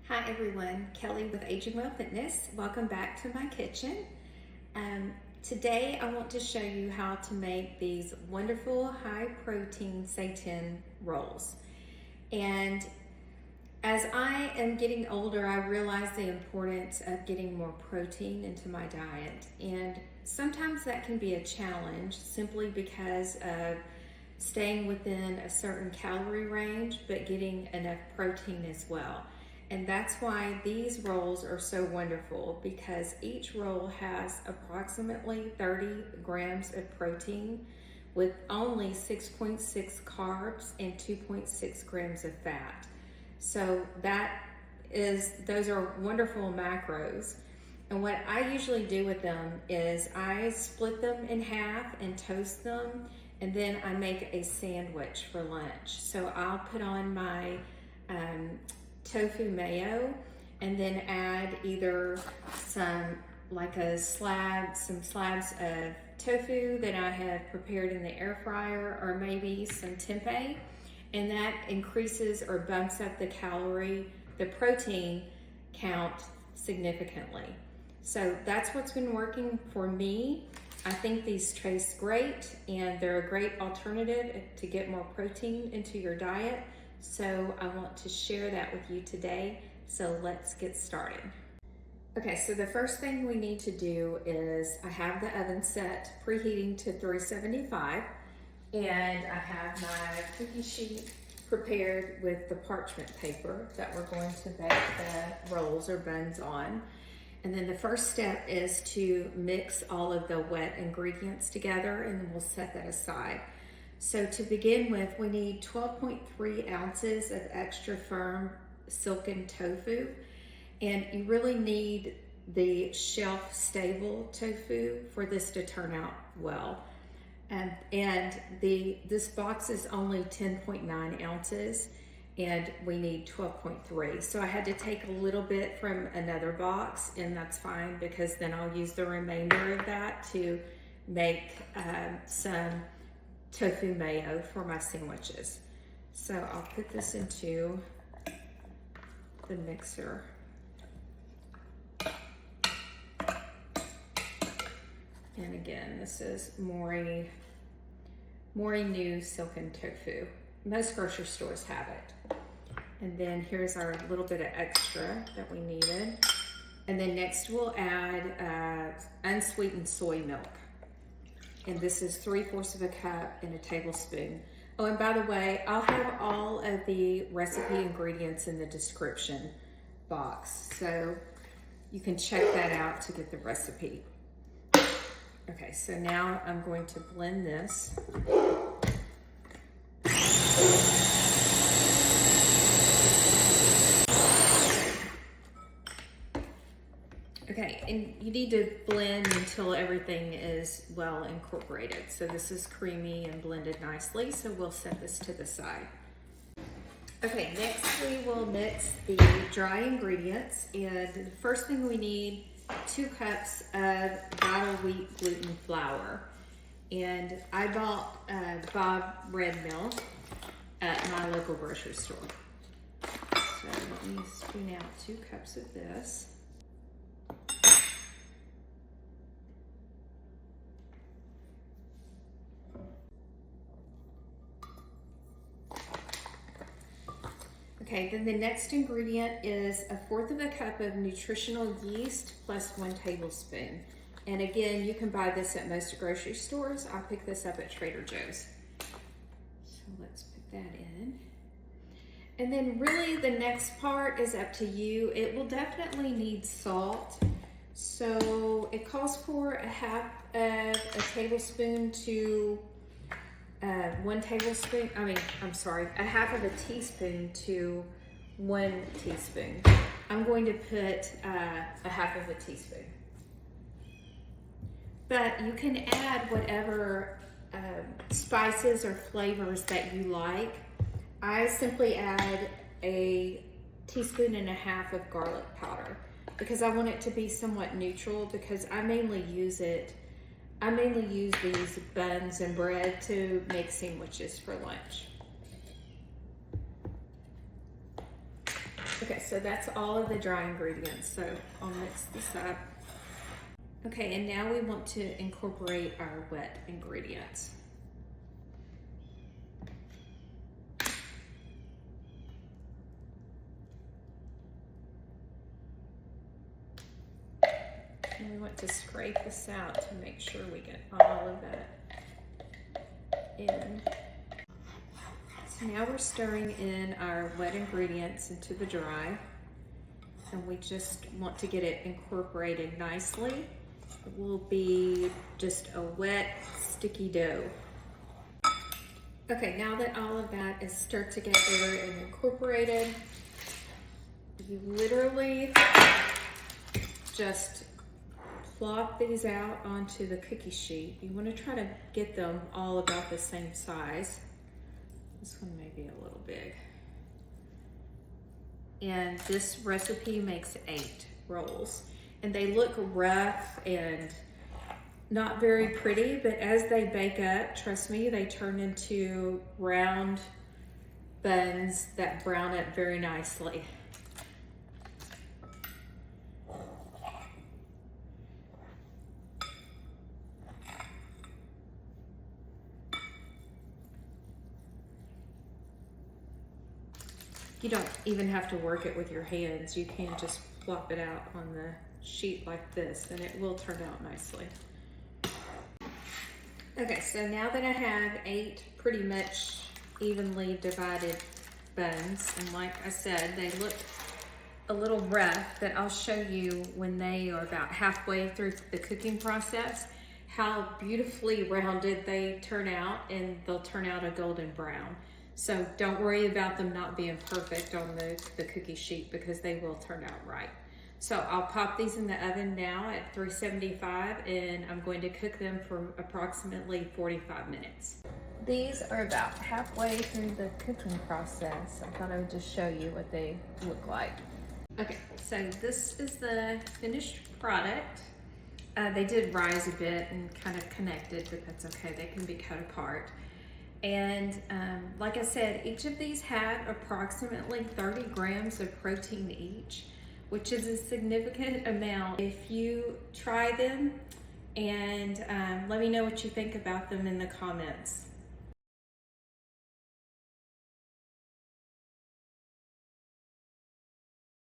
Hi everyone, Kelly with Aging Well Fitness. Welcome back to my kitchen. Today I want to show you how to make these wonderful high protein seitan rolls. And as I am getting older, I realize the importance of getting more protein into my diet. And sometimes that can be a challenge simply because of staying within a certain calorie range, but getting enough protein as well. And that's why these rolls are so wonderful, because each roll has approximately 30 grams of protein with only 6.6 carbs and 2.6 grams of fat. So those are wonderful macros. And what I usually do with them is I split them in half and toast them, and then I make a sandwich for lunch. So I'll put on my tofu mayo and then add either some slabs of tofu that I have prepared in the air fryer, or maybe some tempeh, and that increases or bumps up the protein count significantly. So that's what's been working for me. I think these taste great, and they're a great alternative to get more protein into your diet. So I want to share that with you today. So let's get started. Okay, so the first thing we need to do is I have the oven set preheating to 375, and I have my cookie sheet prepared with the parchment paper that we're going to bake the rolls or buns on. And then the first step is to mix all of the wet ingredients together, and then we'll set that aside. So to begin with, we need 12.3 ounces of extra firm silken tofu, and you really need the shelf stable tofu for this to turn out well. And this box is only 10.9 ounces, and we need 12.3. So I had to take a little bit from another box, and that's fine, because then I'll use the remainder of that to make some tofu mayo for my sandwiches. So I'll put this into the mixer. And again, this is Mori New Silken Tofu. Most grocery stores have it. And then here's our little bit of extra that we needed. And then next we'll add unsweetened soy milk. And this is 3/4 of a cup and a tablespoon. Oh, and by the way, I'll have all of the recipe ingredients in the description box, so you can check that out to get the recipe. Okay, so now I'm going to blend this. Okay, and you need to blend until everything is well incorporated. So this is creamy and blended nicely, so we'll set this to the side. Okay, next we will mix the dry ingredients, and the first thing we need, 2 cups of vital wheat gluten flour. And I bought Bob red milk at my local grocery store. So let me spoon out 2 cups of this. Okay, then the next ingredient is 1/4 of a cup of nutritional yeast plus 1 tablespoon. And again, you can buy this at most grocery stores. I picked this up at Trader Joe's. So let's put that in. And then really the next part is up to you. It will definitely need salt. So it calls for a half of a tablespoon to a half of a teaspoon to 1 teaspoon. I'm going to put a half of a teaspoon. But you can add whatever spices or flavors that you like. I simply add a teaspoon and a half of garlic powder because I want it to be somewhat neutral, because I mainly use these buns and bread to make sandwiches for lunch. Okay, so that's all of the dry ingredients. So I'll mix this up. Okay, and now we want to incorporate our wet ingredients. And we want to scrape this out to make sure we get all of that in. So now we're stirring in our wet ingredients into the dry. And we just want to get it incorporated nicely. It will be just a wet, sticky dough. Okay, now that all of that is stirred together and incorporated, you literally just plop these out onto the cookie sheet. You want to try to get them all about the same size. This one may be a little big. And this recipe makes 8 rolls. And they look rough and not very pretty, but as they bake up, trust me, they turn into round buns that brown up very nicely. You don't even have to work it with your hands. You can just plop it out on the sheet like this and it will turn out nicely. Okay, so now that I have 8 pretty much evenly divided buns, and like I said, they look a little rough, but I'll show you when they are about halfway through the cooking process how beautifully rounded they turn out, and they'll turn out a golden brown. So don't worry about them not being perfect on the cookie sheet, because they will turn out right. So I'll pop these in the oven now at 375, and I'm going to cook them for approximately 45 minutes. These are about halfway through the cooking process. I thought I would just show you what they look like. Okay, so this is the finished product. They did rise a bit and kind of connected, but that's okay. They can be cut apart. And like I said, each of these have approximately 30 grams of protein each, which is a significant amount. If you try them, and let me know what you think about them in the comments.